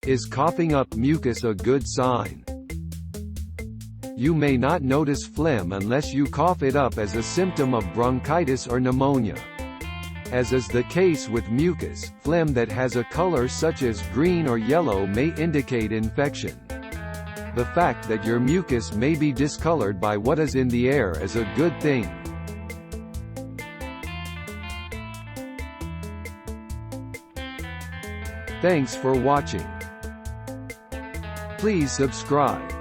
Is coughing up mucus a good sign? You may not notice phlegm unless you cough it up as a symptom of bronchitis or pneumonia. As is the case with mucus, phlegm that has a color such as green or yellow may indicate infection. The fact that your mucus may be discolored by what is in the air is a good thing. Thanks for watching. Please subscribe.